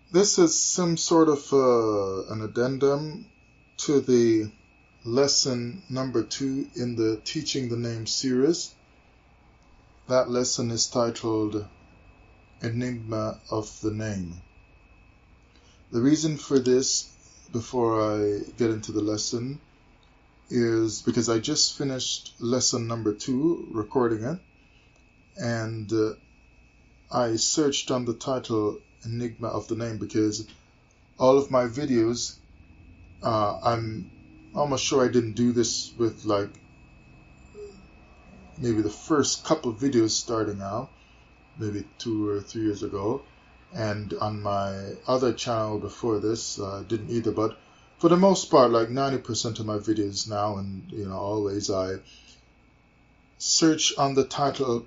This is some sort of an addendum to the lesson number 2 in the Teaching the Name series. That lesson is titled Enigma of the Name. The reason for this, before I get into the lesson, is because I just finished lesson number 2, recording it, and I searched on the title Enigma of the Name because all of my videos, I'm almost sure I didn't do this with like maybe the first couple of videos starting out, maybe 2 or 3 years ago, and on my other channel before this, didn't either. But for the most part, like 90% of my videos now, and always, I search on the title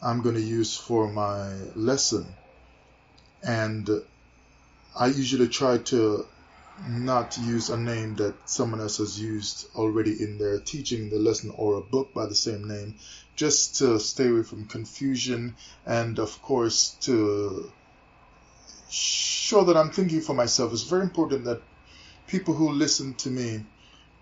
I'm going to use for my lesson, and I usually try to not use a name that someone else has used already in their teaching the lesson or a book by the same name, just to stay away from confusion, and of course to show that I'm thinking for myself. It's very important that people who listen to me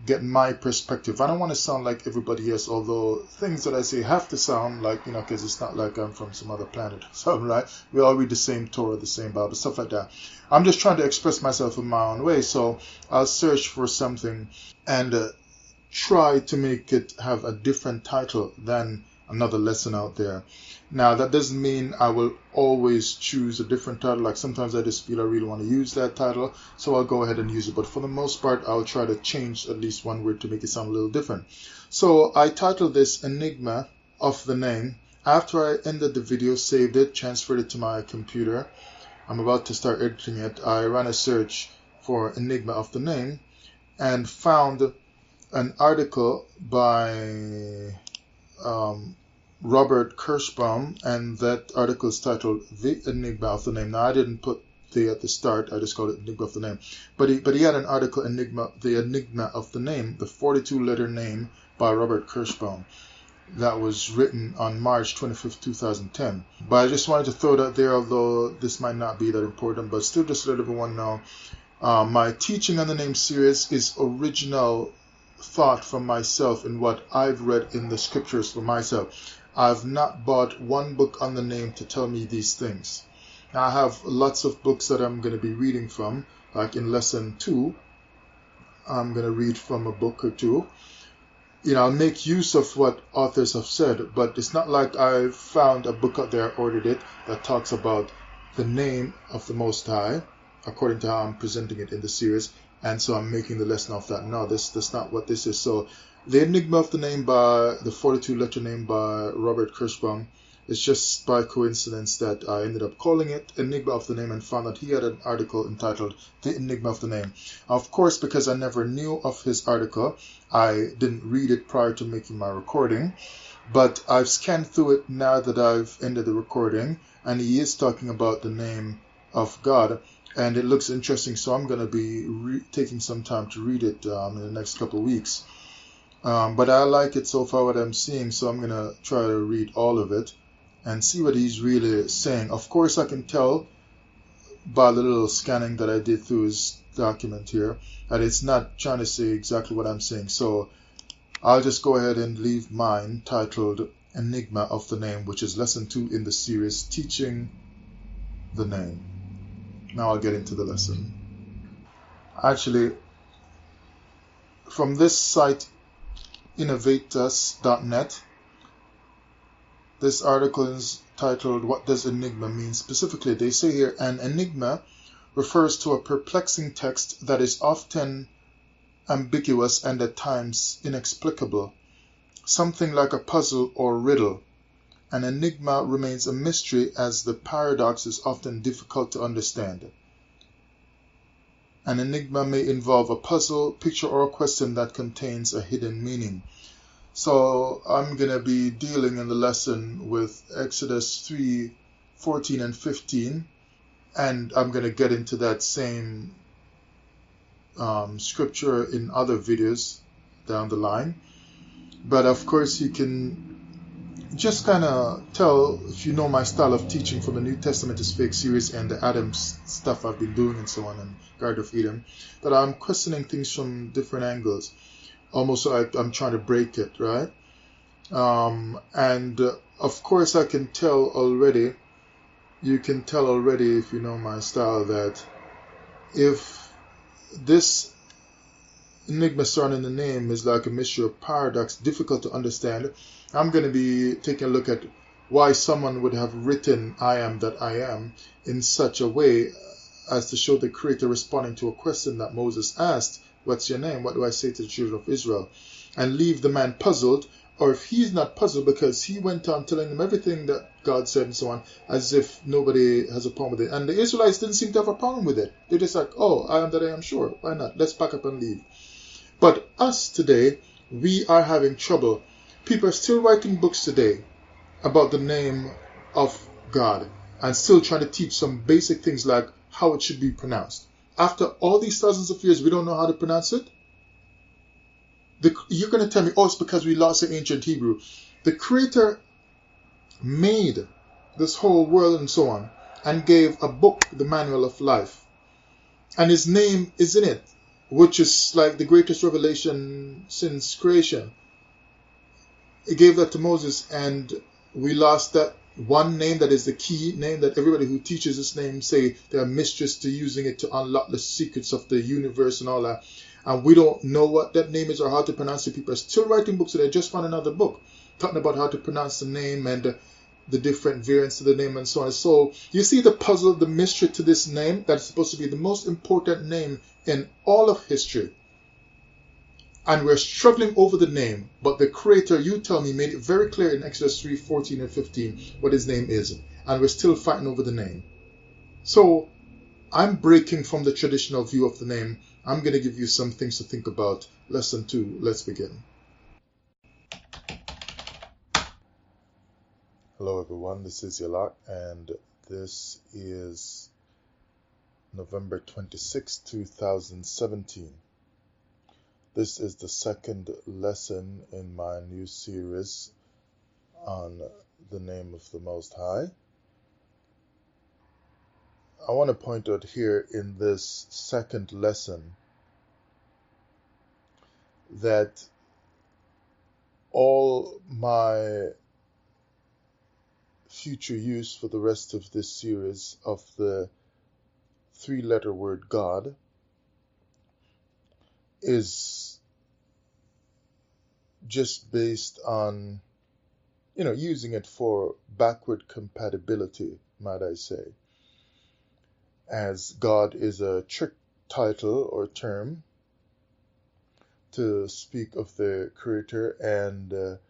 get my perspective. I don't want to sound like everybody else, although things that I say have to sound like, because it's not like I'm from some other planet or something, right? We all read the same Torah, the same Bible, stuff like that. I'm just trying to express myself in my own way, so I'll search for something and try to make it have a different title than another lesson out there. Now, that doesn't mean I will always choose a different title. Like sometimes I just feel I really want to use that title, so I'll go ahead and use it. But for the most part, I'll try to change at least one word to make it sound a little different. So I titled this Enigma of the Name. After I ended the video, saved it, transferred it to my computer, I'm about to start editing it, I ran a search for Enigma of the Name and found an article by Robert Kirschbaum, and that article is titled The Enigma of the Name. Now, I didn't put the at the start, I just called it Enigma of the Name. But he had an article, The Enigma of the Name, the 42-letter name by Robert Kirschbaum. That was written on March 25th, 2010. But I just wanted to throw that there, although this might not be that important, but still just let everyone know. My Teaching on the Name series is original thought from myself in what I've read in the scriptures for myself. I've not bought one book on the name to tell me these things. Now, I have lots of books that I'm going to be reading from, like in lesson 2, I'm going to read from a book or two. I'll make use of what authors have said, but it's not like I found a book out there, ordered it, that talks about the name of the Most High, according to how I'm presenting it in the series, and so I'm making the lesson of that. No, that's not what this is. So the Enigma of the Name, by the 42-letter name by Robert Kirschbaum, it's just by coincidence that I ended up calling it Enigma of the Name and found that he had an article entitled The Enigma of the Name. Of course, because I never knew of his article, I didn't read it prior to making my recording, but I've scanned through it now that I've ended the recording, and he is talking about the name of God, and it looks interesting, so I'm going to be taking some time to read it in the next couple of weeks. But I like it so far, what I'm seeing, so I'm going to try to read all of it and see what he's really saying. Of course, I can tell by the little scanning that I did through his document here that it's not trying to say exactly what I'm saying. So I'll just go ahead and leave mine titled Enigma of the Name, which is lesson 2 in the series Teaching the Name. Now I'll get into the lesson. Actually, from this site, innovatus.net, this article is titled, What Does Enigma Mean? Specifically, they say here, an enigma refers to a perplexing text that is often ambiguous and at times inexplicable, something like a puzzle or riddle. An enigma remains a mystery as the paradox is often difficult to understand. An enigma may involve a puzzle, picture, or a question that contains a hidden meaning. So I'm going to be dealing in the lesson with Exodus 3, 14 and 15, and I'm going to get into that same scripture in other videos down the line. But of course you can just kind of tell, if you know my style of teaching from the New Testament is Fake series and the Adams stuff I've been doing and so on, and Garden of Eden, that I'm questioning things from different angles. Almost like I'm trying to break it, right? And of course, I can tell already, you can tell already if you know my style, that if this enigma surrounding the name is like a mystery or paradox, difficult to understand, I'm going to be taking a look at why someone would have written I am that I am in such a way as to show the Creator responding to a question that Moses asked, what's your name? What do I say to the children of Israel? And leave the man puzzled, or if he's not puzzled because he went on telling them everything that God said and so on, as if nobody has a problem with it. And the Israelites didn't seem to have a problem with it. They're just like, oh, I am that I am, sure. Why not? Let's pack up and leave. But us today, we are having trouble. People are still writing books today about the name of God and still trying to teach some basic things like how it should be pronounced. After all these thousands of years, we don't know how to pronounce it? You're going to tell me, oh, it's because we lost the ancient Hebrew. The Creator made this whole world and so on and gave a book, the Manual of Life. And His name is in it, which is like the greatest revelation since creation. He gave that to Moses, and we lost that one name that is the key name that everybody who teaches this name say they're mistress to using it to unlock the secrets of the universe and all that. And we don't know what that name is or how to pronounce it. People are still writing books today. I just found another book talking about how to pronounce the name and the different variants of the name and so on. So you see the puzzle, the mystery to this name that's supposed to be the most important name in all of history. And we're struggling over the name, but the Creator, you tell me, made it very clear in Exodus 3:14 and 15 what His name is, and we're still fighting over the name. So I'm breaking from the traditional view of the name. I'm going to give you some things to think about. Lesson 2, let's begin. Hello everyone, this is Yalak, and this is November 26, 2017. This is the second lesson in my new series on the name of the Most High. I want to point out here in this second lesson that all my future use for the rest of this series of the three-letter word God is just based on, using it for backward compatibility, might I say, as God is a trick title or term to speak of the Creator, and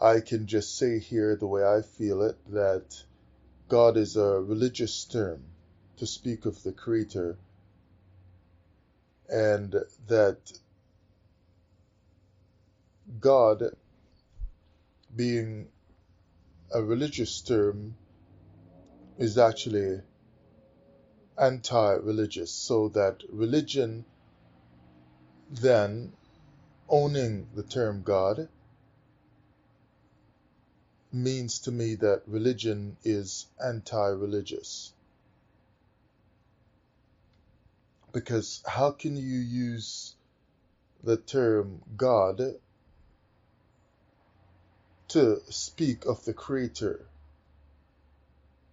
I can just say here the way I feel it, that God is a religious term to speak of the Creator, and that God, being a religious term, is actually anti-religious, so that religion then owning the term God means to me that religion is anti-religious. Because how can you use the term God to speak of the Creator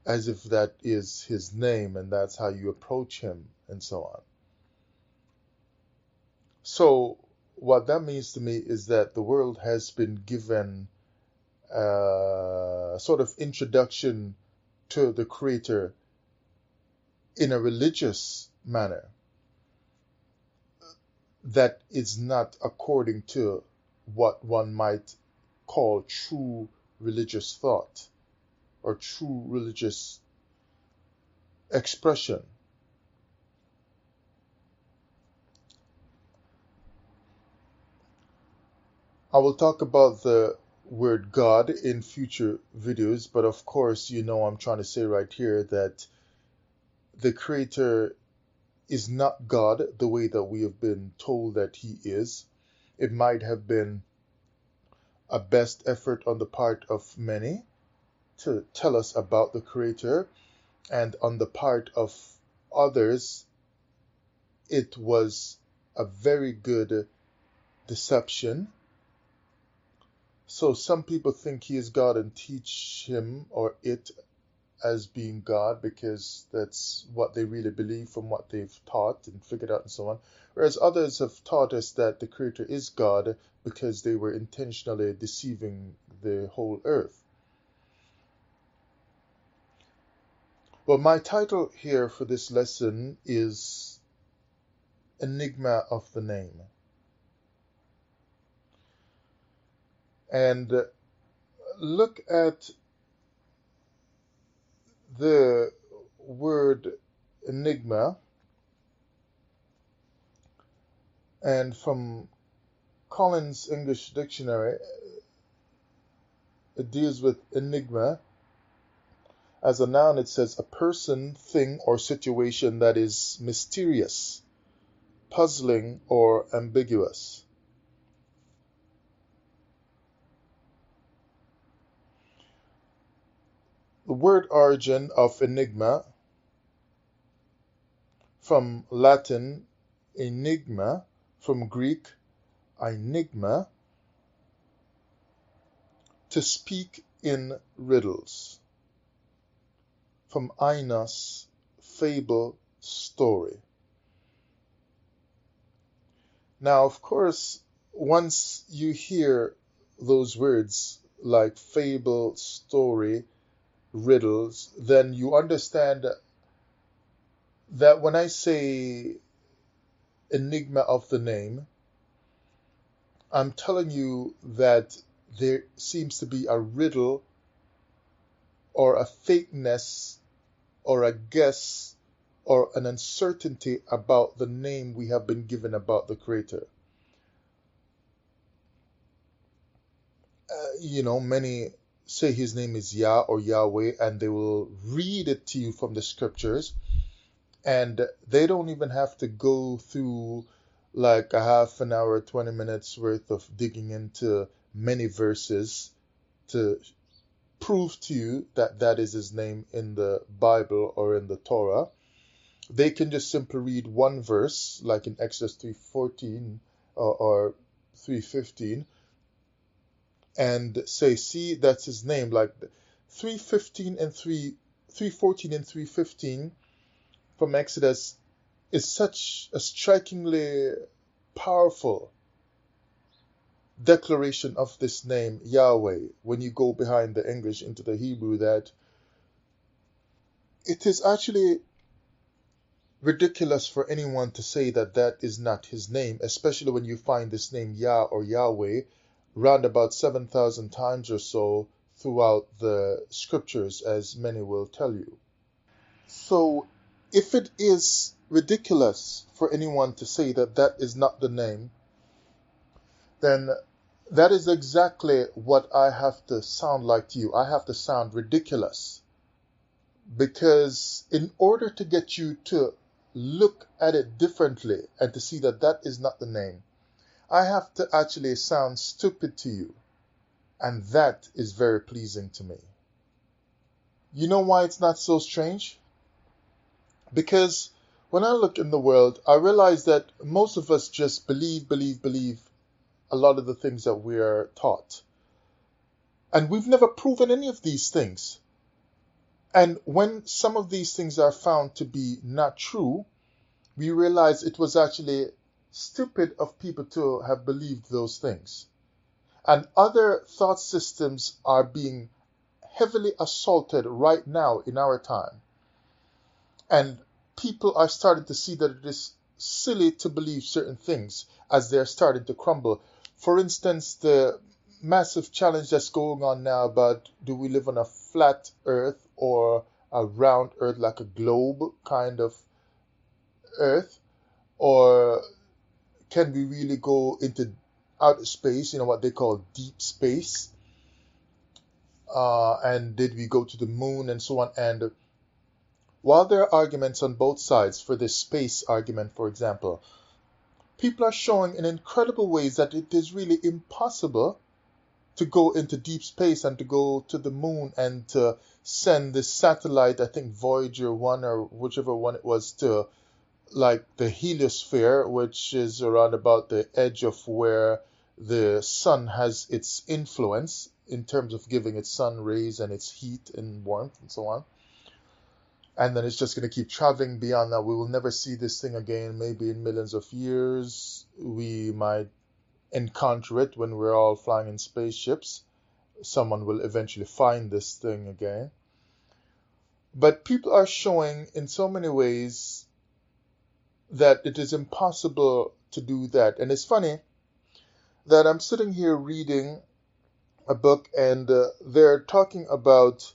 as if that is His name and that's how you approach Him and so on? So what that means to me is that the world has been given a sort of introduction to the Creator in a religious manner that is not according to what one might call true religious thought or true religious expression. I will talk about the word God in future videos, but of course, I'm trying to say right here that the Creator is not God the way that we have been told that He is. It might have been a best effort on the part of many to tell us about the Creator, and on the part of others, it was a very good deception. So some people think he is God and teach him or it as being God because that's what they really believe from what they've taught and figured out and so on. Whereas others have taught us that the Creator is God because they were intentionally deceiving the whole earth. Well, my title here for this lesson is Enigma of the Name. And look at the word enigma, and from Collins English Dictionary, it deals with enigma. As a noun, it says a person, thing, or situation that is mysterious, puzzling, or ambiguous. The word origin of enigma, from Latin enigma, from Greek enigma, to speak in riddles, from ainos, fable, story. Now, of course, once you hear those words like fable, story, riddles, then you understand that when I say enigma of the name, I'm telling you that there seems to be a riddle or a fakeness or a guess or an uncertainty about the name we have been given about the Creator. Many say his name is Yah or Yahweh, and they will read it to you from the scriptures, and they don't even have to go through like a half an hour, 20 minutes worth of digging into many verses to prove to you that that is his name in the Bible or in the Torah. They can just simply read one verse, like in Exodus 3:14 or 3:15, and say, see, that's his name. Like 3:15 and 3:14 and 3:15 from Exodus is such a strikingly powerful declaration of this name, Yahweh, when you go behind the English into the Hebrew, that it is actually ridiculous for anyone to say that that is not his name, especially when you find this name Yah or Yahweh round about 7,000 times or so throughout the scriptures, as many will tell you. So if it is ridiculous for anyone to say that that is not the name, then that is exactly what I have to sound like to you. I have to sound ridiculous. Because in order to get you to look at it differently and to see that that is not the name, I have to actually sound stupid to you. And that is very pleasing to me. You know why it's not so strange? Because when I look in the world, I realize that most of us just believe a lot of the things that we are taught. And we've never proven any of these things. And when some of these things are found to be not true, we realize it was actually stupid of people to have believed those things. And other thought systems are being heavily assaulted right now in our time. And people are starting to see that it is silly to believe certain things as they're starting to crumble. For instance, the massive challenge that's going on now about, do we live on a flat earth or a round earth, like a globe kind of earth, or can we really go into outer space, what they call deep space, and did we go to the moon and so on. And while there are arguments on both sides for this space argument, for example, people are showing in incredible ways that it is really impossible to go into deep space and to go to the moon and to send this satellite, I think Voyager 1 or whichever one it was, to like the heliosphere, which is around about the edge of where the sun has its influence in terms of giving its sun rays and its heat and warmth and so on. And then it's just going to keep traveling beyond that. We will never see this thing again. Maybe in millions of years, we might encounter it when we're all flying in spaceships. Someone will eventually find this thing again. But people are showing in so many ways that it is impossible to do that. And it's funny that I'm sitting here reading a book and they're talking about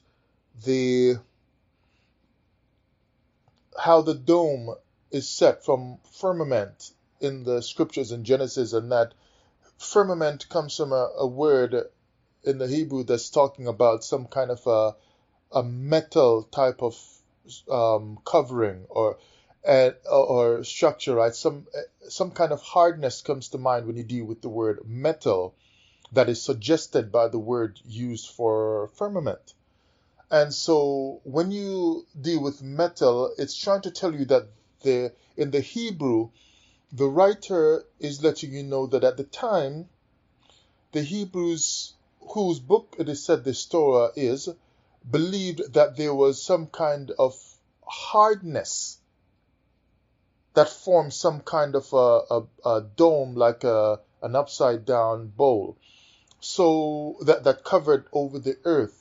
how the dome is set from firmament in the scriptures in Genesis, and that firmament comes from a word in the Hebrew that's talking about some kind of a metal type of covering or structure, right? Some kind of hardness comes to mind when you deal with the word metal that is suggested by the word used for firmament. And so when you deal with metal, it's trying to tell you that in the Hebrew, the writer is letting you know that at the time, the Hebrews, whose book it is said this Torah is, believed that there was some kind of hardness that formed some kind of a dome, like an upside down bowl, so that covered over the earth.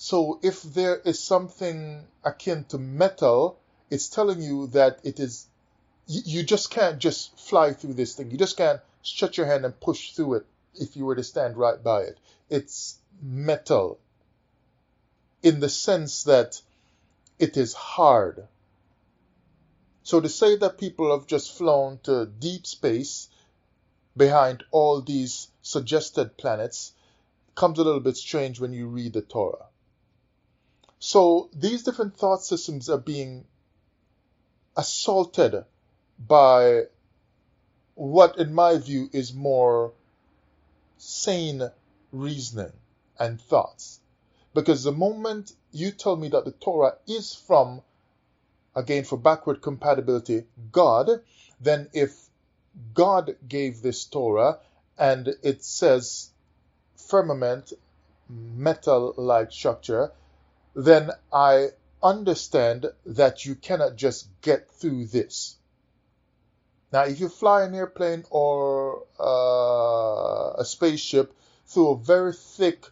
So if there is something akin to metal, it's telling you that it is, you just can't just fly through this thing. You just can't stretch your hand and push through it if you were to stand right by it. It's metal in the sense that it is hard. So to say that people have just flown to deep space behind all these suggested planets comes a little bit strange when you read the Torah. So these different thought systems are being assaulted by what, in my view, is more sane reasoning and thoughts. Because the moment you tell me that the Torah is from, again, for backward compatibility, God, then if God gave this Torah and it says firmament, metal-like structure, then I understand that you cannot just get through this. Now, if you fly an airplane or a spaceship through a very thick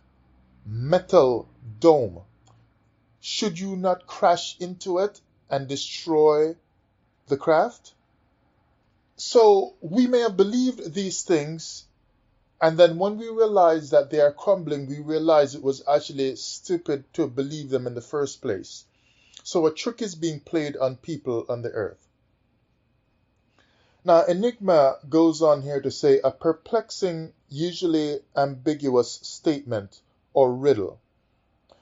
metal dome, should you not crash into it and destroy the craft? So we may have believed these things, and then when we realize that they are crumbling, we realize it was actually stupid to believe them in the first place. So a trick is being played on people on the earth. Now, Enigma goes on here to say a perplexing, usually ambiguous statement or riddle.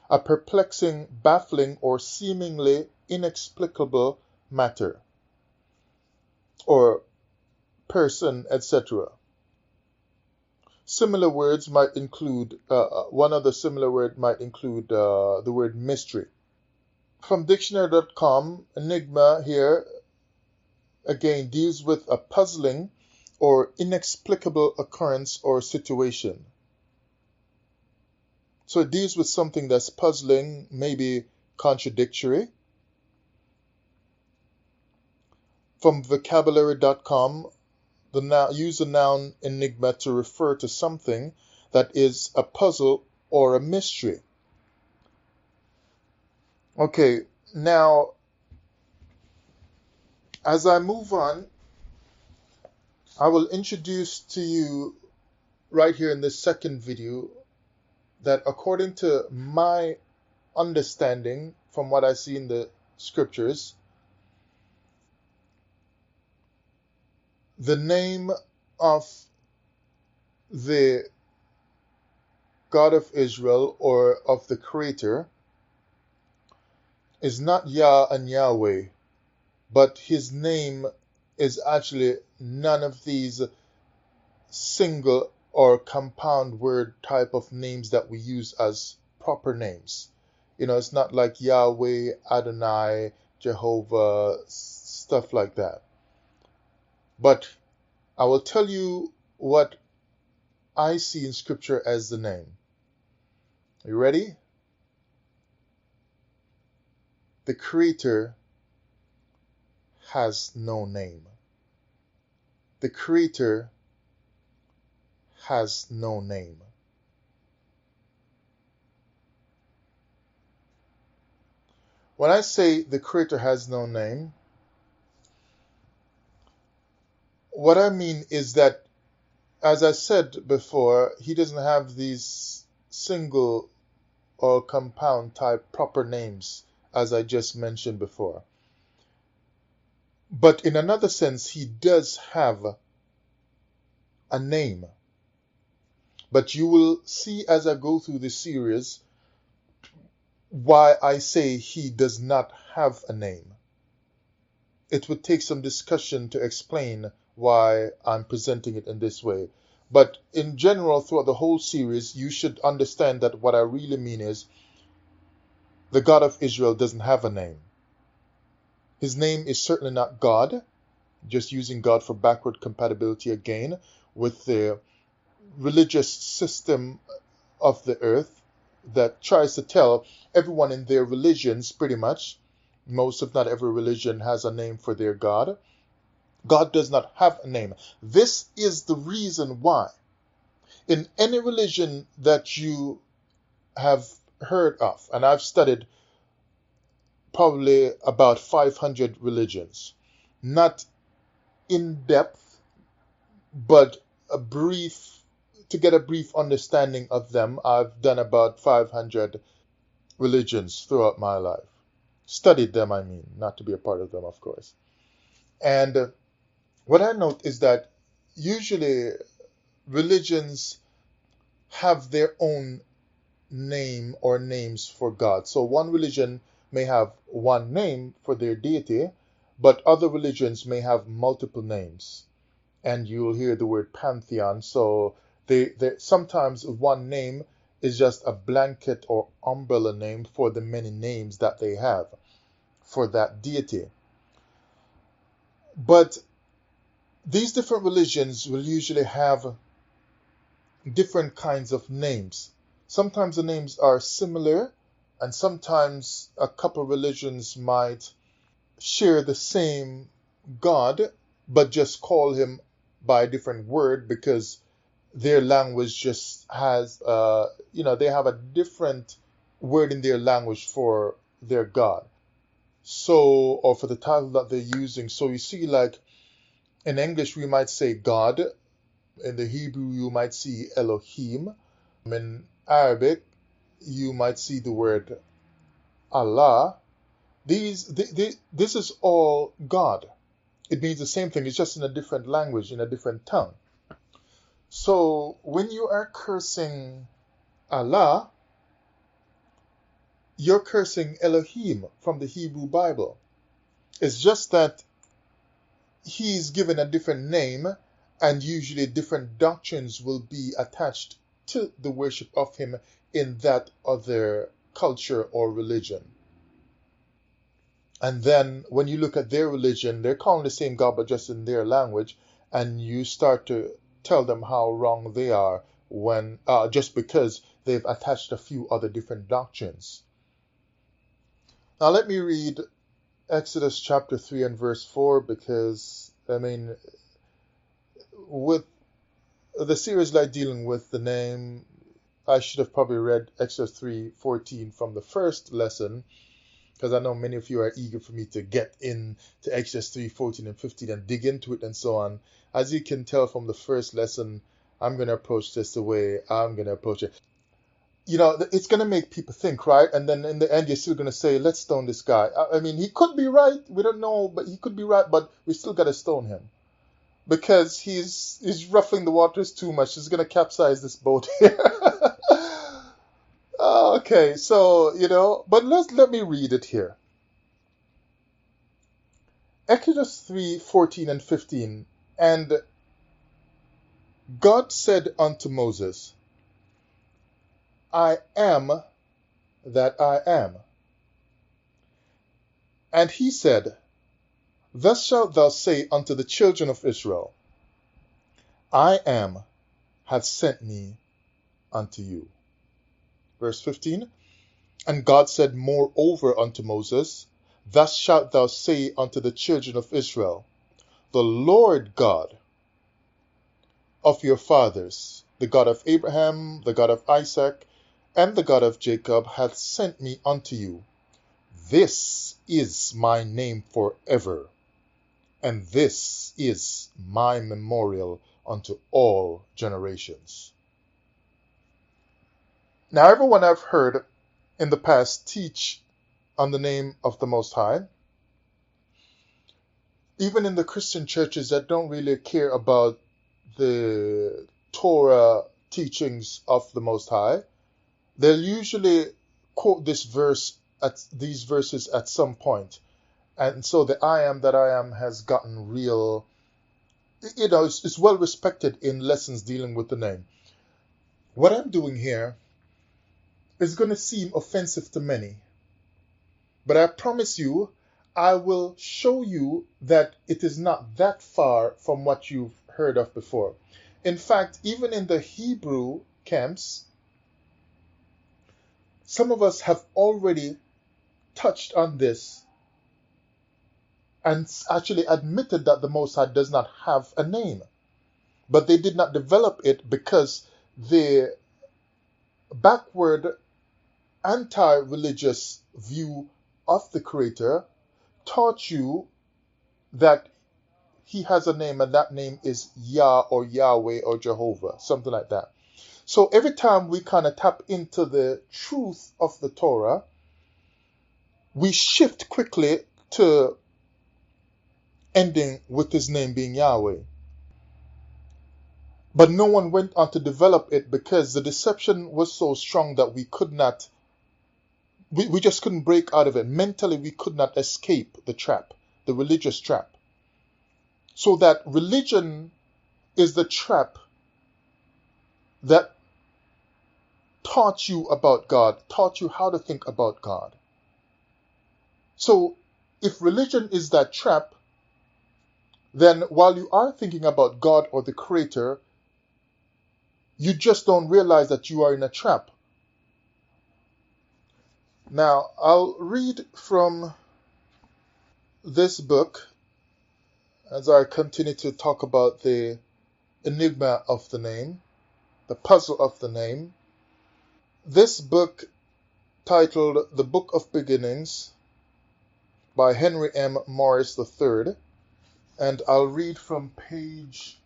A perplexing, baffling, or seemingly inexplicable matter or person, etc. Similar words might include, one other similar word might include the word mystery. From dictionary.com, Enigma here again deals with a puzzling or inexplicable occurrence or situation. So it deals with something that's puzzling, maybe contradictory. From vocabulary.com, use the noun enigma to refer to something that is a puzzle or a mystery. Okay, now, as I move on, I will introduce to you right here in this second video that according to my understanding from what I see in the scriptures, the name of the God of Israel or of the Creator is not Yah and Yahweh, but his name is actually none of these single or compound word type of names that we use as proper names. It's not like Yahweh, Adonai, Jehovah, stuff like that. But I will tell you what I see in Scripture as the name. You ready? The Creator has no name. The Creator has no name. When I say the Creator has no name, what I mean is that, as I said before, he doesn't have these single or compound type proper names, as I just mentioned before. But in another sense, he does have a name. But you will see as I go through this series why I say he does not have a name. It would take some discussion to explain why I'm presenting it in this way. But in general, throughout the whole series, you should understand that what I really mean is the God of Israel doesn't have a name. His name is certainly not God, just using God for backward compatibility again with the religious system of the earth that tries to tell everyone in their religions, pretty much, most if not every religion has a name for their God. God does not have a name. This is the reason why in any religion that you have heard of, and I've studied probably about 500 religions, not in depth, but to get a brief understanding of them, I've done about 500 religions throughout my life. Studied them, I mean, not to be a part of them, of course. And what I note is that usually religions have their own name or names for God. So one religion may have one name for their deity, but other religions may have multiple names. And you'll hear the word pantheon. So they sometimes one name is just a blanket or umbrella name for the many names that they have for that deity. But these different religions will usually have different kinds of names. Sometimes the names are similar, and sometimes a couple religions might share the same God, but just call him by a different word because their language just has, they have a different word in their language for their God. So, or for the title that they're using. So you see, like in English, we might say God. In the Hebrew, you might see Elohim. In Arabic, you might see the word Allah. This is all God. It means the same thing. It's just in a different language, in a different tongue. So when you are cursing Allah, you're cursing Elohim from the Hebrew Bible. It's just that he's given a different name, and usually different doctrines will be attached to the worship of him in that other culture or religion. And then when you look at their religion, they're calling the same God but just in their language, and you start to tell them how wrong they are when just because they've attached a few other different doctrines. Now let me read Exodus chapter 3 and verse 4, because with the series like dealing with the name, I should have probably read Exodus 3:14 from the first lesson, because I know many of you are eager for me to get into Exodus 3:14 and 15 and dig into it and so on. As you can tell from the first lesson, I'm going to approach this the way I'm going to approach it. It's going to make people think, right? And then in the end, you're still going to say, let's stone this guy. I mean, he could be right. We don't know, but he could be right, but we still got to stone him. Because he's ruffling the waters too much. He's going to capsize this boat here. Okay, so, but let me read it here. Exodus 3:14 and 15. And God said unto Moses, I am that I am. And he said, Thus shalt thou say unto the children of Israel, I am hath sent me unto you. Verse 15, And God said moreover unto Moses, Thus shalt thou say unto the children of Israel, The Lord God of your fathers, the God of Abraham, the God of Isaac, and the God of Jacob, hath sent me unto you. This is my name forever, and this is my memorial unto all generations. Now, everyone I've heard in the past teach on the name of the Most High, even in the Christian churches that don't really care about the Torah teachings of the Most High, they'll usually quote these verses at some point. And so the I am that I am has gotten real, it's well respected in lessons dealing with the name. What I'm doing here is going to seem offensive to many, but I promise you, I will show you that it is not that far from what you've heard of before. In fact, even in the Hebrew camps, some of us have already touched on this and actually admitted that the Most High does not have a name. But they did not develop it because the backward anti-religious view of the Creator taught you that he has a name, and that name is Yah or Yahweh or Jehovah, something like that. So every time we kind of tap into the truth of the Torah, we shift quickly to ending with his name being Yahweh. But no one went on to develop it because the deception was so strong that we just couldn't break out of it. Mentally, we could not escape the trap, the religious trap. So that religion is the trap that taught you about God, taught you how to think about God. So if religion is that trap, then while you are thinking about God or the Creator, you just don't realize that you are in a trap. Now, I'll read from this book as I continue to talk about the enigma of the name, the puzzle of the name. This book, titled The Book of Beginnings by Henry M. Morris III, and I'll read from page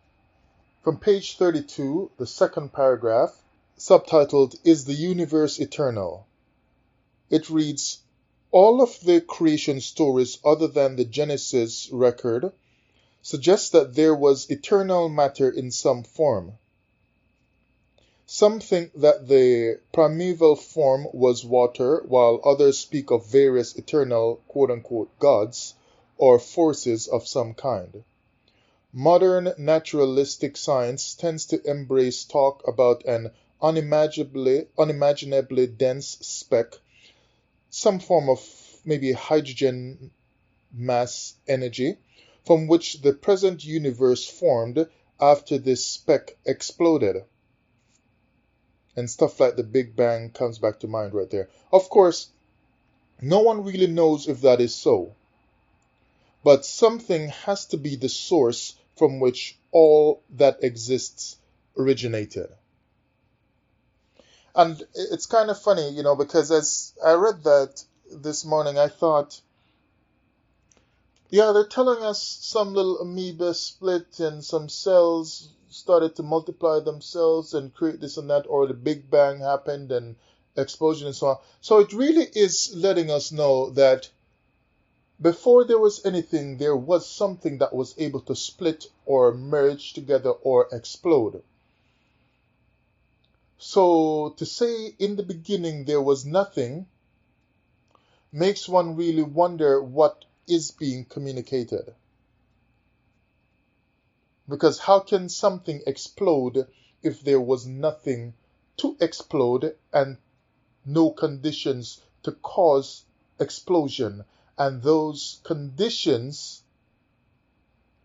32, the second paragraph, subtitled, Is the Universe Eternal? It reads, All of the creation stories other than the Genesis record suggest that there was eternal matter in some form. Some think that the primeval form was water, while others speak of various eternal quote-unquote gods or forces of some kind. Modern naturalistic science tends to embrace talk about an unimaginably dense speck, some form of maybe hydrogen mass energy, from which the present universe formed after this speck exploded. And stuff like the Big Bang comes back to mind right there. Of course, no one really knows if that is so. But something has to be the source from which all that exists originated. And it's kind of funny, because as I read that this morning, I thought, yeah, they're telling us some little amoeba split and some cells started to multiply themselves and create this and that, or the Big Bang happened and explosion and so on. So it really is letting us know that before there was anything, there was something that was able to split or merge together or explode. So to say in the beginning there was nothing makes one really wonder what is being communicated. Because how can something explode if there was nothing to explode and no conditions to cause explosion? And those conditions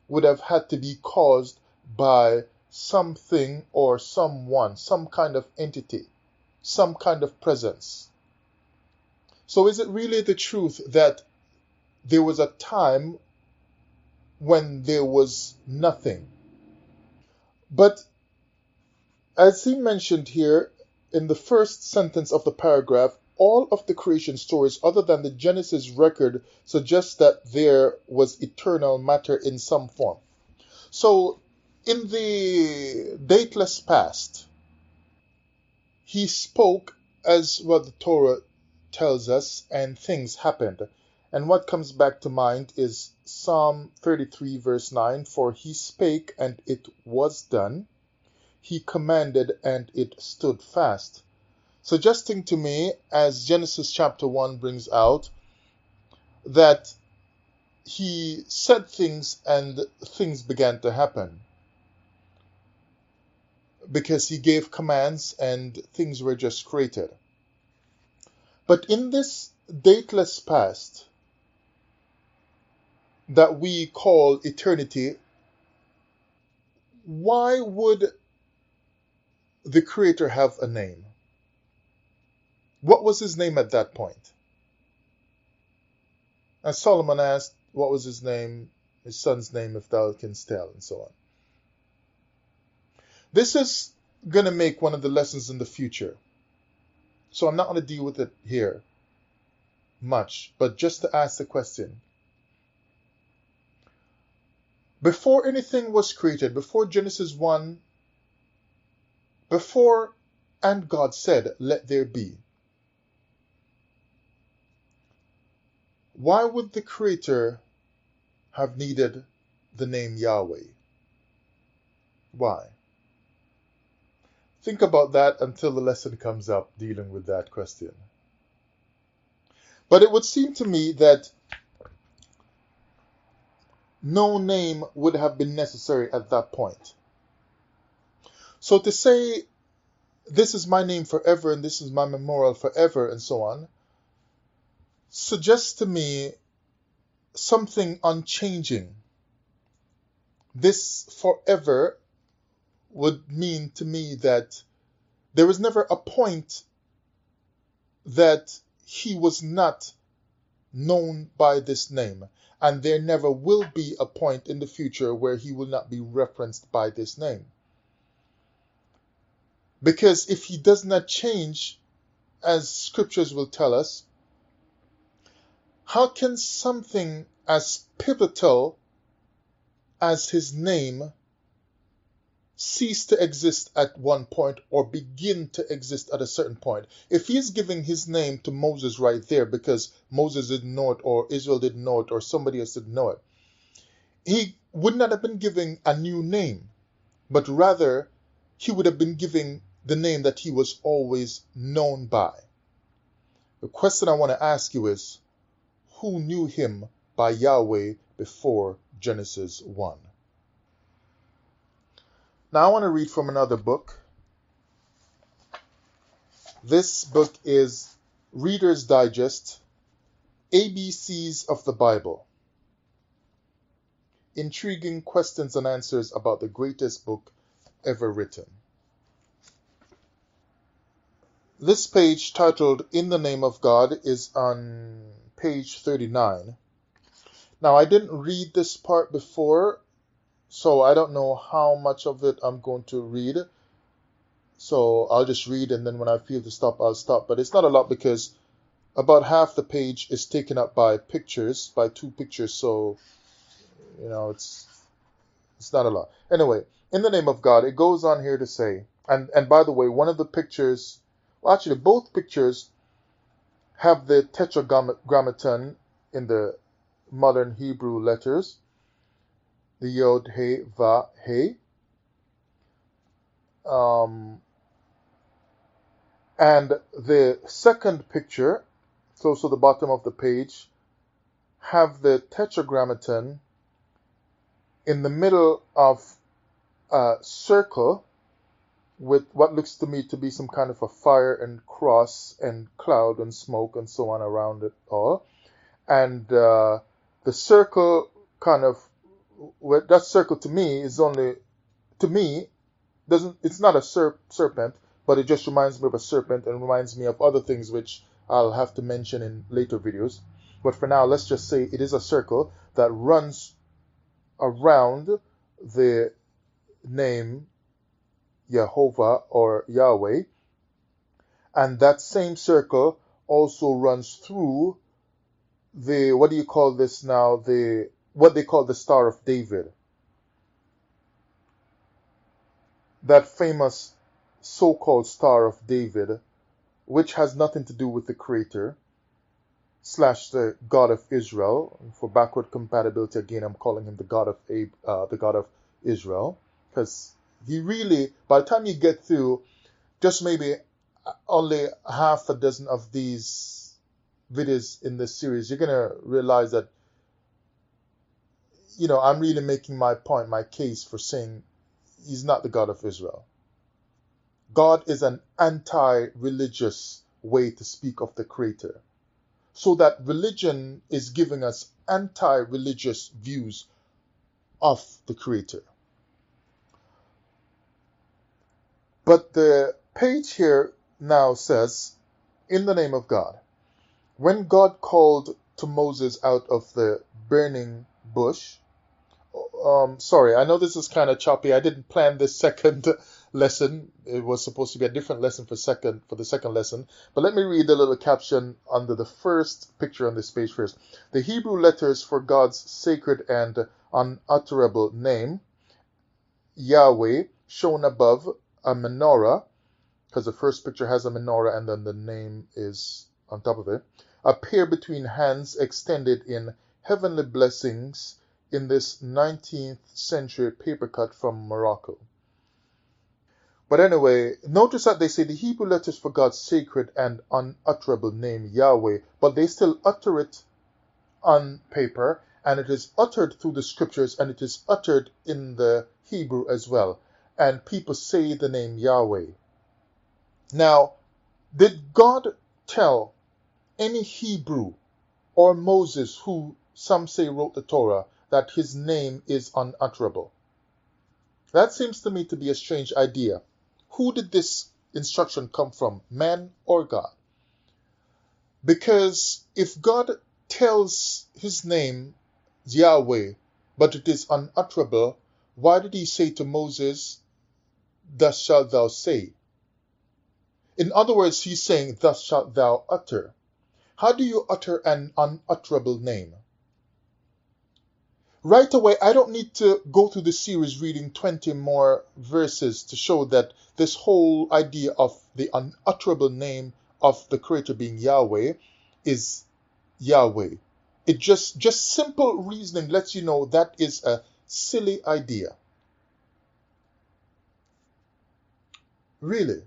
would have had to be caused by something or someone, some kind of entity, some kind of presence. So is it really the truth that there was a time when there was nothing? But as he mentioned here in the first sentence of the paragraph, all of the creation stories other than the Genesis record suggest that there was eternal matter in some form. So in the dateless past, he spoke as what the Torah tells us, and things happened. And what comes back to mind is Psalm 33 verse 9, for he spake and it was done. He commanded and it stood fast. Suggesting to me, as Genesis chapter 1 brings out, that he said things and things began to happen. Because he gave commands and things were just created. But in this dateless past that we call eternity, why would the Creator have a name? What was his name at that point? And Solomon asked, what was his name, his son's name, if thou canst tell, and so on. This is going to make one of the lessons in the future. So I'm not going to deal with it here much, but just to ask the question. Before anything was created, before Genesis 1, and God said, let there be. Why would the Creator have needed the name Yahweh? Why? Think about that until the lesson comes up dealing with that question. But it would seem to me that no name would have been necessary at that point. So to say, this is my name forever and this is my memorial forever and so on, suggests to me something unchanging. This forever would mean to me that there was never a point that he was not known by this name, and there never will be a point in the future where he will not be referenced by this name. Because if he does not change, as scriptures will tell us, how can something as pivotal as his name cease to exist at one point or begin to exist at a certain point? If he is giving his name to Moses right there because Moses didn't know it or Israel didn't know it or somebody else didn't know it, he would not have been giving a new name, but rather he would have been giving the name that he was always known by. The question I want to ask you is, who knew him by Yahweh before Genesis 1? Now I want to read from another book. This book is Reader's Digest, ABCs of the Bible. Intriguing questions and answers about the greatest book ever written. This page, titled In the Name of God, is on page 39. Now, I didn't read this part before, so I don't know how much of it I'm going to read. So I'll just read, and then when I feel to stop, I'll stop. But it's not a lot because about half the page is taken up by pictures, by 2 pictures. So, it's not a lot. Anyway, in the name of God, it goes on here to say, and by the way, one of the pictures, well, actually, both pictures have the tetragrammaton in the modern Hebrew letters, the Yod, He, Va, He. And the second picture, close to the bottom of the page, have the tetragrammaton in the middle of a circle with what looks to me to be some kind of a fire and cross and cloud and smoke and so on around it all. And the circle kind of, well, that circle to me is only, to me, doesn't, it's not a serpent, but it just reminds me of a serpent and reminds me of other things which I'll have to mention in later videos. But for now, let's just say it is a circle that runs around the name Jehovah or Yahweh, and that same circle also runs through the, what do you call this now, the, what they call the Star of David, that famous so-called Star of David, which has nothing to do with the Creator / the God of Israel. For backward compatibility, again, I'm calling him the God of Israel, because he really, by the time you get through just maybe only half a dozen of these videos in this series, you're gonna realize that, you know, I'm really making my point, my case for saying he's not the God of Israel. God is an anti-religious way to speak of the Creator. So that religion is giving us anti-religious views of the Creator. But the page here now says, in the name of God. When God called to Moses out of the burning bush, sorry, I know this is kind of choppy. I didn't plan this second lesson. It was supposed to be a different lesson for the second lesson. But let me read the little caption under the first picture on this page first. The Hebrew letters for God's sacred and unutterable name, Yahweh, shown above a menorah, because the first picture has a menorah and then the name is on top of it, appear between hands extended in heavenly blessings in this 19th century paper cut from Morocco. But anyway, notice that they say the Hebrew letters for God's sacred and unutterable name, Yahweh, but they still utter it on paper, and it is uttered through the scriptures, and it is uttered in the Hebrew as well. And people say the name Yahweh. Now, did God tell any Hebrew or Moses, who some say wrote the Torah, that his name is unutterable? That seems to me to be a strange idea. Who did this instruction come from, man or God? Because if God tells his name Yahweh, but it is unutterable, why did he say to Moses, thus shalt thou say? In other words, he's saying, thus shalt thou utter. How do you utter an unutterable name? Right away, I don't need to go through the series reading 20 more verses to show that this whole idea of the unutterable name of the Creator being Yahweh is Yahweh. It just simple reasoning lets you know that is a silly idea. Really.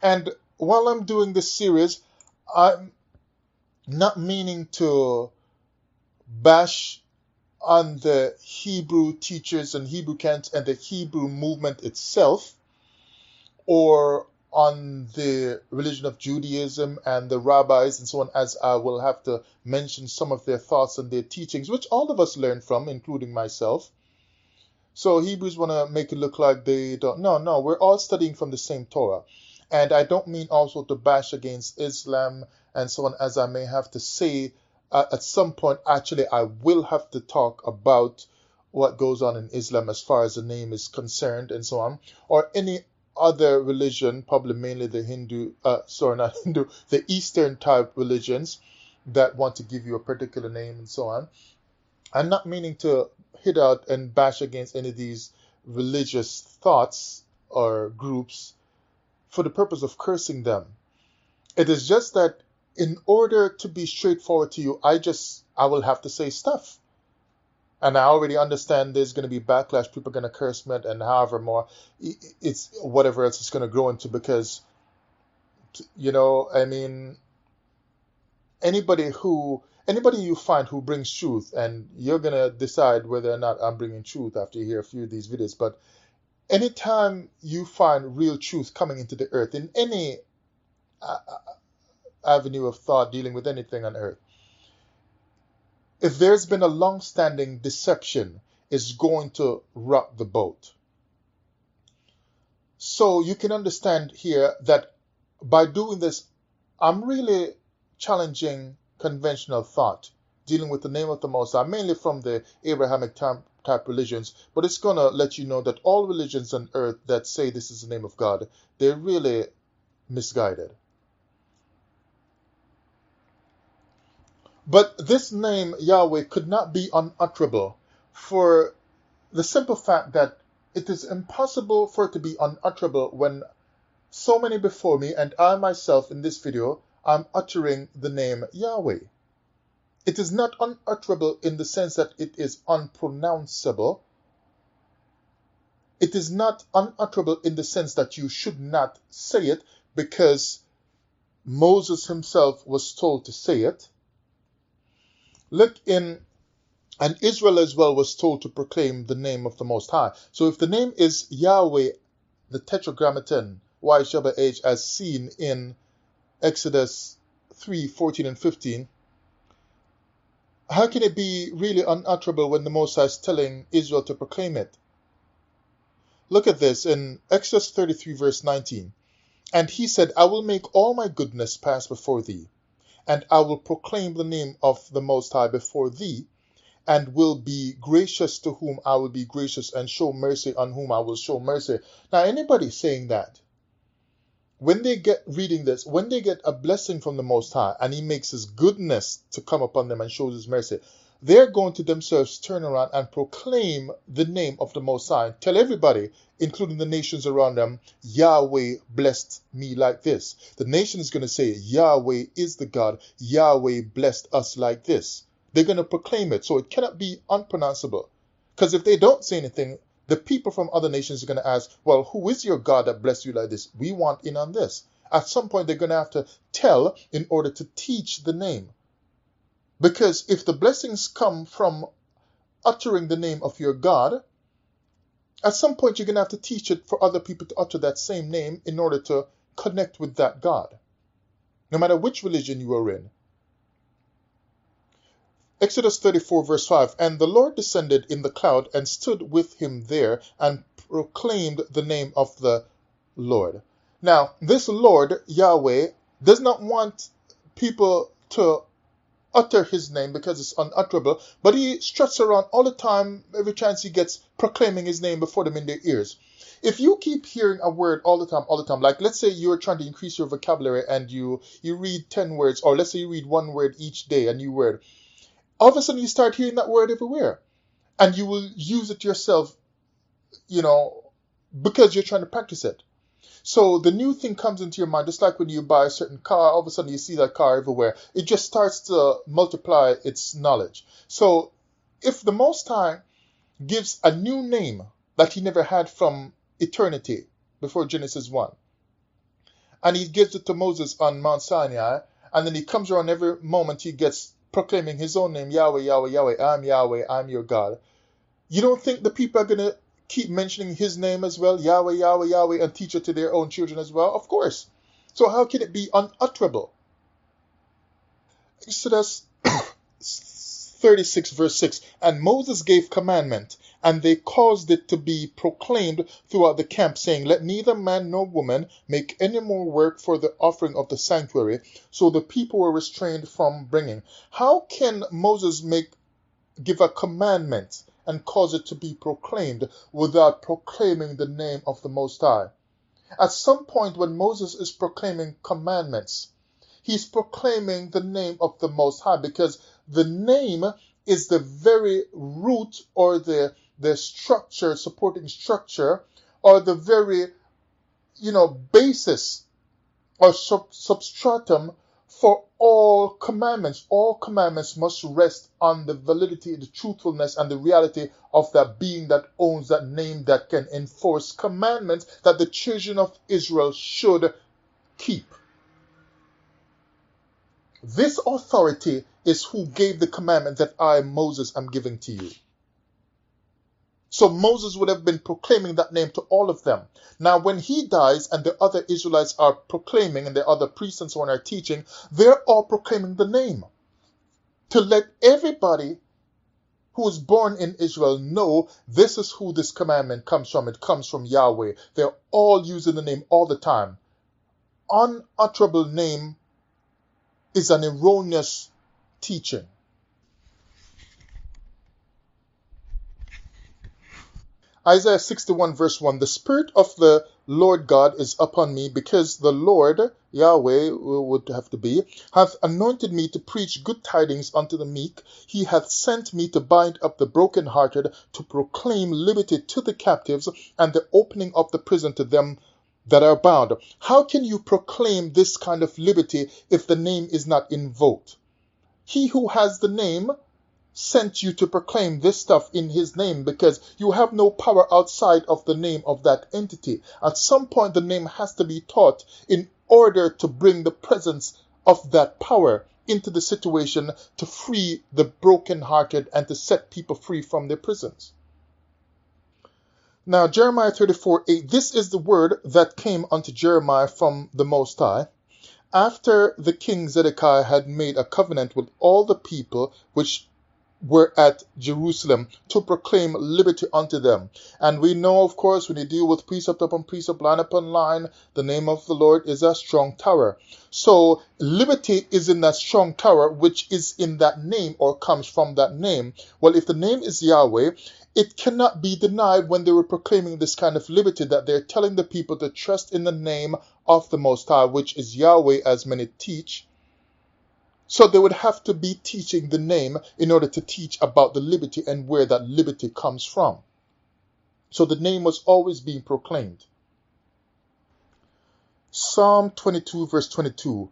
And while I'm doing this series, I'm not meaning to bash on the Hebrew teachers and Hebrew camps and the Hebrew movement itself, or on the religion of Judaism and the rabbis and so on, as I will have to mention some of their thoughts and their teachings, which all of us learn from, including myself. So Hebrews want to make it look like they don't. No, we're all studying from the same Torah. And I don't mean also to bash against Islam and so on, as I may have to say at some point. Actually, I will have to talk about what goes on in Islam as far as the name is concerned and so on, or any other religion, probably mainly the the Eastern type religions that want to give you a particular name and so on. I'm not meaning to hit out and bash against any of these religious thoughts or groups for the purpose of cursing them. It is just that in order to be straightforward to you, I will have to say stuff. And I already understand there's going to be backlash. People are going to curse me and however more. It's whatever else it's going to grow into because, you know, I mean, anybody you find who brings truth, and you're gonna decide whether or not I'm bringing truth after you hear a few of these videos, but anytime you find real truth coming into the earth in any uh, avenue of thought dealing with anything on earth, if there's been a long-standing deception, it's going to rock the boat. So you can understand here that by doing this, I'm really challenging conventional thought, dealing with the name of the Most High, mainly from the Abrahamic type religions, but it's going to let you know that all religions on earth that say this is the name of God, they're really misguided. But this name, Yahweh, could not be unutterable for the simple fact that it is impossible for it to be unutterable when so many before me, and I myself in this video, I'm uttering the name Yahweh. It is not unutterable in the sense that it is unpronounceable. It is not unutterable in the sense that you should not say it because Moses himself was told to say it. Look in, and Israel as well was told to proclaim the name of the Most High. So if the name is Yahweh, the Tetragrammaton, YHWH, as seen in Exodus 3:14 and 15, how can it be really unutterable when the Most High is telling Israel to proclaim it? Look at this in Exodus 33 verse 19. And he said, I will make all my goodness pass before thee, and I will proclaim the name of the Most High before thee, and will be gracious to whom I will be gracious, and show mercy on whom I will show mercy. Now, anybody saying that, when they get reading this, when they get a blessing from the Most High, and he makes his goodness to come upon them and shows his mercy, they're going to themselves turn around and proclaim the name of the Most High. Tell everybody, including the nations around them, Yahweh blessed me like this. The nation is going to say, Yahweh is the God. Yahweh blessed us like this. They're going to proclaim it. So it cannot be unpronounceable. Because if they don't say anything, the people from other nations are going to ask, well, who is your God that blessed you like this? We want in on this. At some point, they're going to have to tell in order to teach the name. Because if the blessings come from uttering the name of your God, at some point you're going to have to teach it for other people to utter that same name in order to connect with that God, no matter which religion you are in. Exodus 34 verse 5, and the Lord descended in the cloud and stood with him there and proclaimed the name of the Lord. Now, this Lord, Yahweh, does not want people to utter his name because it's unutterable, but he struts around all the time, every chance he gets, proclaiming his name before them in their ears. If you keep hearing a word all the time, like let's say you're trying to increase your vocabulary and you read 10 words, or let's say you read one word each day, a new word, all of a sudden you start hearing that word everywhere, and you will use it yourself, because you're trying to practice it. So the new thing comes into your mind, just like when you buy a certain car, all of a sudden you see that car everywhere. It just starts to multiply its knowledge. So if the Most High gives a new name that he never had from eternity, before Genesis 1, and he gives it to Moses on Mount Sinai, and then he comes around every moment he gets proclaiming his own name, Yahweh, Yahweh, Yahweh, I'm your God. You don't think the people are going to keep mentioning his name as well, Yahweh, Yahweh, Yahweh, and teach it to their own children as well? Of course. So how can it be unutterable? Exodus 36 verse 6, and Moses gave commandment, and they caused it to be proclaimed throughout the camp, saying, let neither man nor woman make any more work for the offering of the sanctuary. So the people were restrained from bringing. How can Moses give a commandment and cause it to be proclaimed without proclaiming the name of the Most High? At some point when Moses is proclaiming commandments, he's proclaiming the name of the Most High, because the name is the very root, or the structure, supporting structure, or the very, basis or substratum for all commandments. All commandments must rest on the validity, the truthfulness, and the reality of that being that owns that name, that can enforce commandments that the children of Israel should keep. This authority is who gave the commandment that I, Moses, am giving to you. So Moses would have been proclaiming that name to all of them. Now, when he dies and the other Israelites are proclaiming, and the other priests and so on are teaching, they're all proclaiming the name to let everybody who is born in Israel know this is who this commandment comes from. It comes from Yahweh. They're all using the name all the time. Unutterable name is an erroneous teaching. Isaiah 61 verse 1, the Spirit of the Lord God is upon me, because the Lord, Yahweh would have to be, hath anointed me to preach good tidings unto the meek. He hath sent me to bind up the brokenhearted, to proclaim liberty to the captives, and the opening of the prison to them that are bound. How can you proclaim this kind of liberty if the name is not invoked? He who has the name sent you to proclaim this stuff in his name, because you have no power outside of the name of that entity. At some point, the name has to be taught in order to bring the presence of that power into the situation, to free the brokenhearted and to set people free from their prisons. Now, Jeremiah 34:8, this is the word that came unto Jeremiah from the Most High, after the king Zedekiah had made a covenant with all the people which were at Jerusalem, to proclaim liberty unto them. And we know, of course, when you deal with precept upon precept, line upon line, the name of the Lord is a strong tower. So liberty is in that strong tower, which is in that name or comes from that name. Well, if the name is Yahweh, it cannot be denied when they were proclaiming this kind of liberty, that they're telling the people to trust in the name of the Most High, which is Yahweh, as many teach. So they would have to be teaching the name in order to teach about the liberty and where that liberty comes from. So the name was always being proclaimed. Psalm 22 verse 22.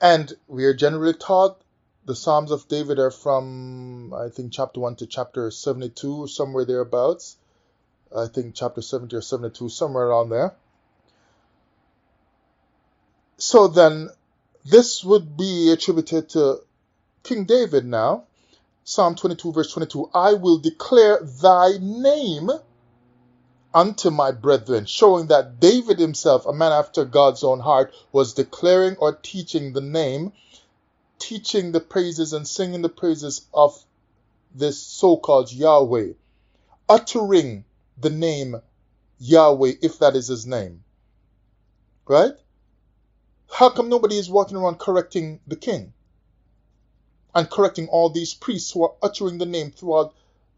And we are generally taught the Psalms of David are from, I think, chapter 1 to chapter 72, somewhere thereabouts. I think chapter 70 or 72, somewhere around there. So then, this would be attributed to King David now. Psalm 22 verse 22, I will declare thy name unto my brethren, showing that David himself, a man after God's own heart, was declaring or teaching the name, teaching the praises and singing the praises of this so-called Yahweh, uttering the name Yahweh, if that is his name. Right? How come nobody is walking around correcting the king and correcting all these priests who are uttering the name throughout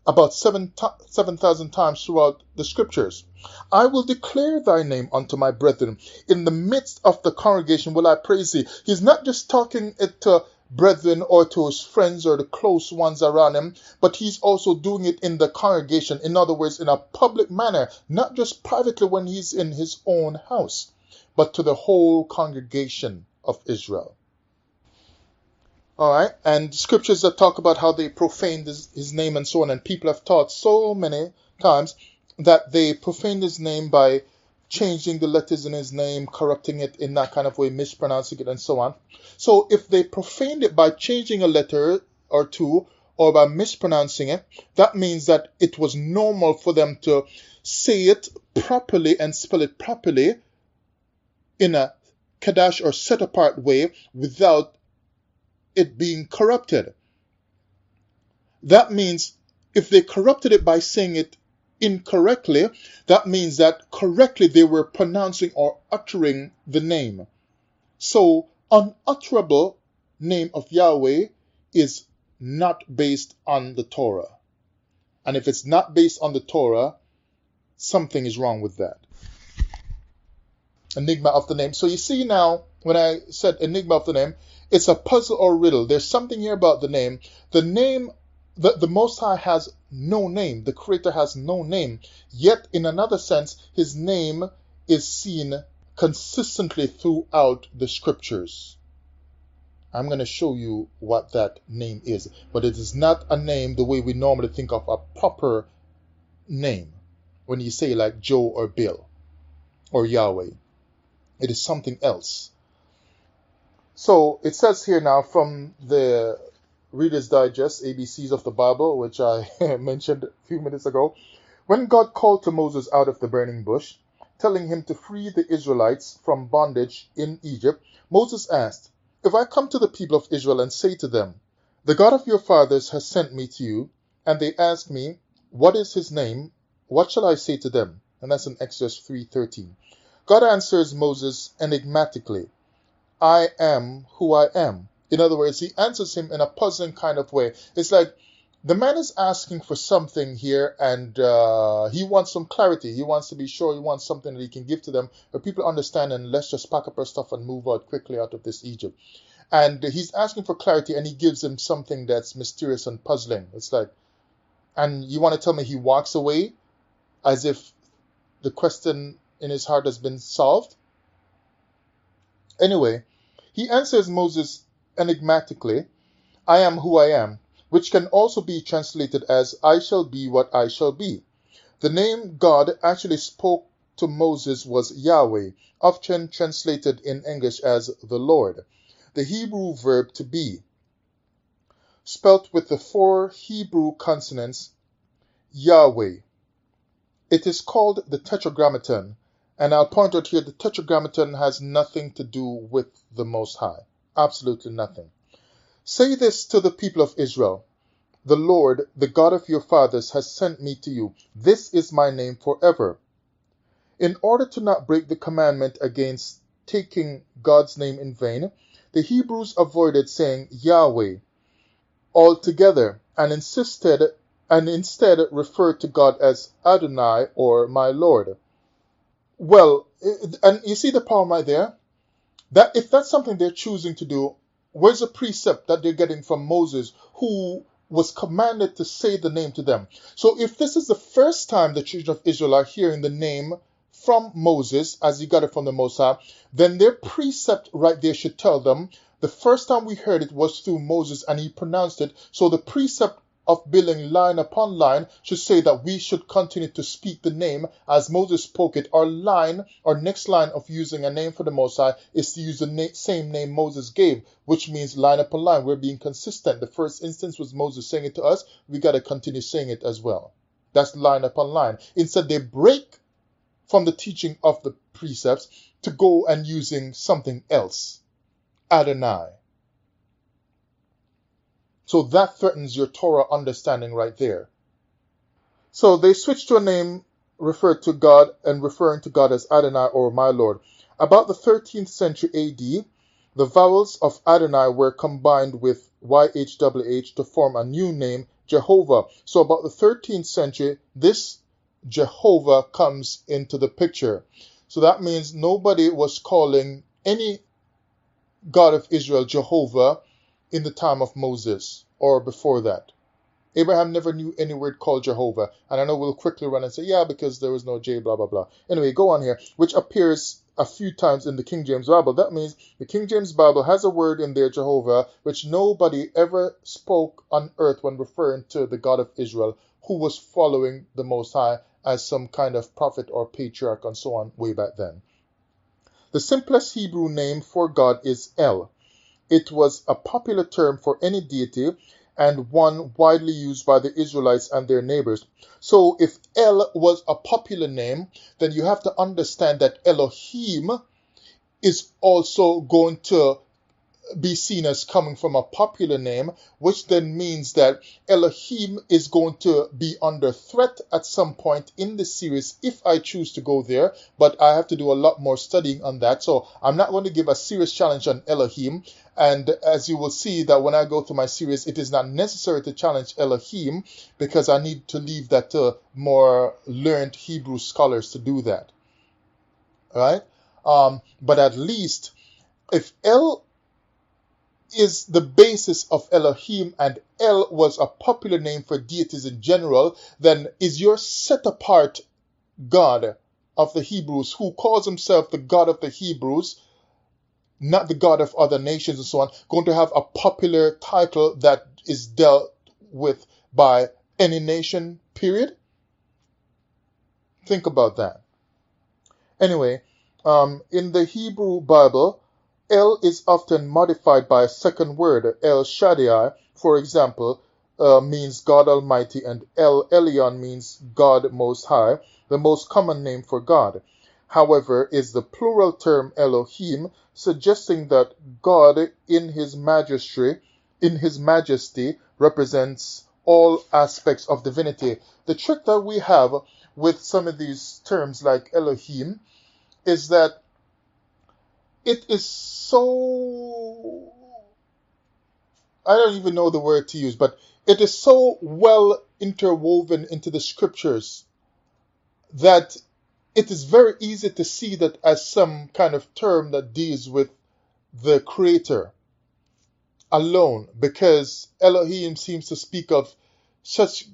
about 7,000 times throughout the scriptures? I will declare thy name unto my brethren. In the midst of the congregation will I praise thee. He's not just talking it to brethren or to his friends or the close ones around him, but he's also doing it in the congregation. In other words, in a public manner, not just privately when he's in his own house, but to the whole congregation of Israel. All right, and scriptures that talk about how they profaned his name and so on, and people have taught so many times that they profaned his name by changing the letters in his name, corrupting it in that kind of way, mispronouncing it, and so on. So if they profaned it by changing a letter or two, or by mispronouncing it, that means that it was normal for them to say it properly and spell it properly in a Kadash or set apart way without it being corrupted. That means if they corrupted it by saying it incorrectly, that means that correctly they were pronouncing or uttering the name. So unutterable name of Yahweh is not based on the Torah. And if it's not based on the Torah, something is wrong with that. Enigma of the name. So you see now, when I said enigma of the name, it's a puzzle or riddle. There's something here about the name. The name, the Most High has no name. The Creator has no name. Yet, in another sense, his name is seen consistently throughout the scriptures. I'm going to show you what that name is. But it is not a name the way we normally think of a proper name. When you say like Joe or Bill or Yahweh. It is something else. So it says here now from the Reader's Digest, ABCs of the Bible, which I mentioned a few minutes ago. When God called to Moses out of the burning bush, telling him to free the Israelites from bondage in Egypt, Moses asked, "If I come to the people of Israel and say to them, 'The God of your fathers has sent me to you,' and they ask me, 'What is his name?' what shall I say to them?" And that's in Exodus 3:13. God answers Moses enigmatically, "I am who I am." In other words, he answers him in a puzzling kind of way. It's like the man is asking for something here, and he wants some clarity. He wants to be sure, he wants something that he can give to them, where people understand, and let's just pack up our stuff and move out quickly out of this Egypt. And he's asking for clarity, and he gives him something that's mysterious and puzzling. It's like, and you want to tell me he walks away as if the question in his heart has been solved? Anyway, he answers Moses enigmatically, "I am who I am," which can also be translated as "I shall be what I shall be." The name God actually spoke to Moses was Yahweh, often translated in English as the Lord. The Hebrew verb to be, spelt with the 4 Hebrew consonants Yahweh. It is called the Tetragrammaton, and I'll point out here the Tetragrammaton has nothing to do with the Most High. Absolutely nothing. "Say this to the people of Israel: 'The Lord, the God of your fathers, has sent me to you. This is my name forever.'" In order to not break the commandment against taking God's name in vain, the Hebrews avoided saying Yahweh altogether and instead referred to God as Adonai, or my Lord. Well, and you see the problem right there? That if that's something they're choosing to do, where's the precept that they're getting from Moses, who was commanded to say the name to them? So if this is the first time the children of Israel are hearing the name from Moses, as he got it from the Most High, then their precept right there should tell them, the first time we heard it was through Moses and he pronounced it. So the precept of building line upon line should say that we should continue to speak the name as Moses spoke it. Our next line of using a name for the Most High is to use the same name Moses gave, which means line upon line. We're being consistent. The first instance was Moses saying it to us. We got to continue saying it as well. That's line upon line. Instead, they break from the teaching of the precepts to go and using something else. Adonai. So that threatens your Torah understanding right there. So they switched to a name referred to God and referring to God as Adonai, or my Lord. About the 13th century AD, the vowels of Adonai were combined with YHWH to form a new name, Jehovah. So about the 13th century, this Jehovah comes into the picture. So that means nobody was calling any God of Israel Jehovah in the time of Moses or before that. Abraham never knew any word called Jehovah. And I know we'll quickly run and say, yeah, because there was no J, blah, blah, blah. Anyway, go on here, which appears a few times in the King James Bible. That means the King James Bible has a word in there, Jehovah, which nobody ever spoke on earth when referring to the God of Israel, who was following the Most High as some kind of prophet or patriarch and so on way back then. The simplest Hebrew name for God is El. It was a popular term for any deity and one widely used by the Israelites and their neighbors. So if El was a popular name, then you have to understand that Elohim is also going to be seen as coming from a popular name, which then means that Elohim is going to be under threat at some point in the series if I choose to go there, but I have to do a lot more studying on that. So I'm not going to give a serious challenge on Elohim. And as you will see that when I go through my series, it is not necessary to challenge Elohim because I need to leave that to more learned Hebrew scholars to do that. All right? But at least if El is the basis of Elohim and El was a popular name for deities in general, then is your set apart God of the Hebrews, who calls himself the God of the Hebrews, not the God of other nations and so on, going to have a popular title that is dealt with by any nation, period? Think about that. Anyway, in the Hebrew Bible, El is often modified by a second word. El Shaddai, for example, means God Almighty, and El Elyon means God Most High, the most common name for God. However, is the plural term Elohim, suggesting that God in his majesty represents all aspects of divinity. The trick that we have with some of these terms like Elohim is that it is so, I don't even know the word to use, but it is so well interwoven into the scriptures that it is very easy to see that as some kind of term that deals with the creator alone, because Elohim seems to speak of such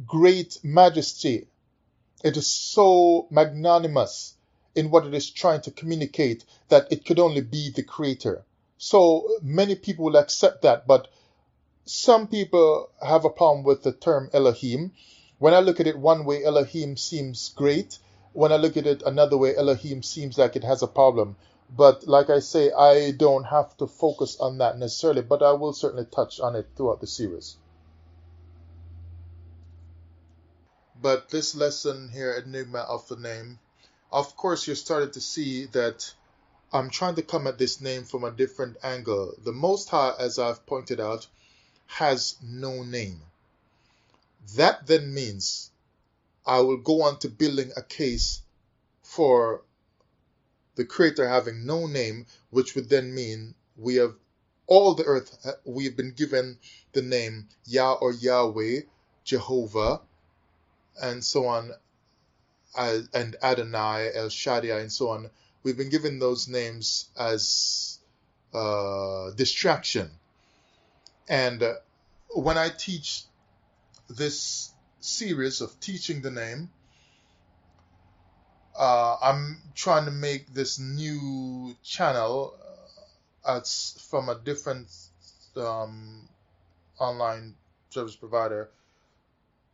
great majesty. It is so magnanimous in what it is trying to communicate that it could only be the creator. So many people will accept that, but some people have a problem with the term Elohim. When I look at it one way, Elohim seems great. When I look at it another way, Elohim seems like it has a problem. But like I say, I don't have to focus on that necessarily, but I will certainly touch on it throughout the series. But this lesson here, Enigma of the Name, of course, you're starting to see that I'm trying to come at this name from a different angle. The Most High, as I've pointed out, has no name. That then means I will go on to building a case for the Creator having no name, which would then mean we have all the earth, we have been given the name Yah or Yahweh, Jehovah, and so on, and Adonai, El Shaddai, and so on. We've been given those names as distraction. And when I teach this series of teaching the name, I'm trying to make this new channel from a different online service provider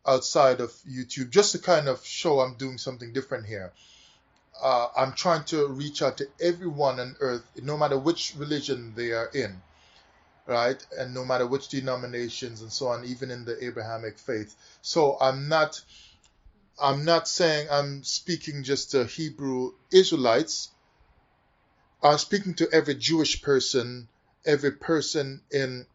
outside of YouTube, just to kind of show I'm doing something different here. I'm trying to reach out to everyone on earth, no matter which religion they are in, right? And no matter which denominations and so on, even in the Abrahamic faith. So I'm not saying I'm speaking just to Hebrew Israelites. I'm speaking to every Jewish person, every person in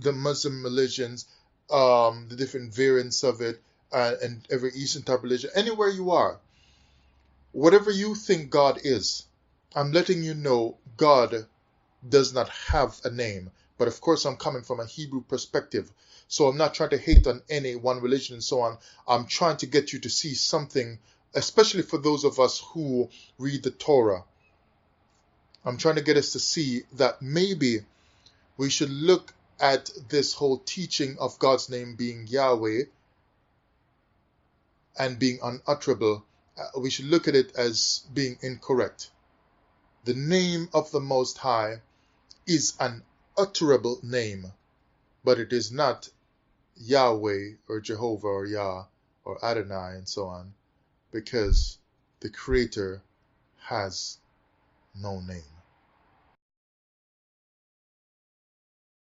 the Muslim religions, the different variants of it, and every Eastern type religion, anywhere you are. Whatever you think God is, I'm letting you know God does not have a name. But of course, I'm coming from a Hebrew perspective. So I'm not trying to hate on any one religion and so on. I'm trying to get you to see something, especially for those of us who read the Torah. I'm trying to get us to see that maybe we should look at this whole teaching of God's name being Yahweh and being unutterable. We should look at it as being incorrect. The name of the Most High is an utterable name, but it is not Yahweh or Jehovah or Yah or Adonai and so on, because the Creator has no name.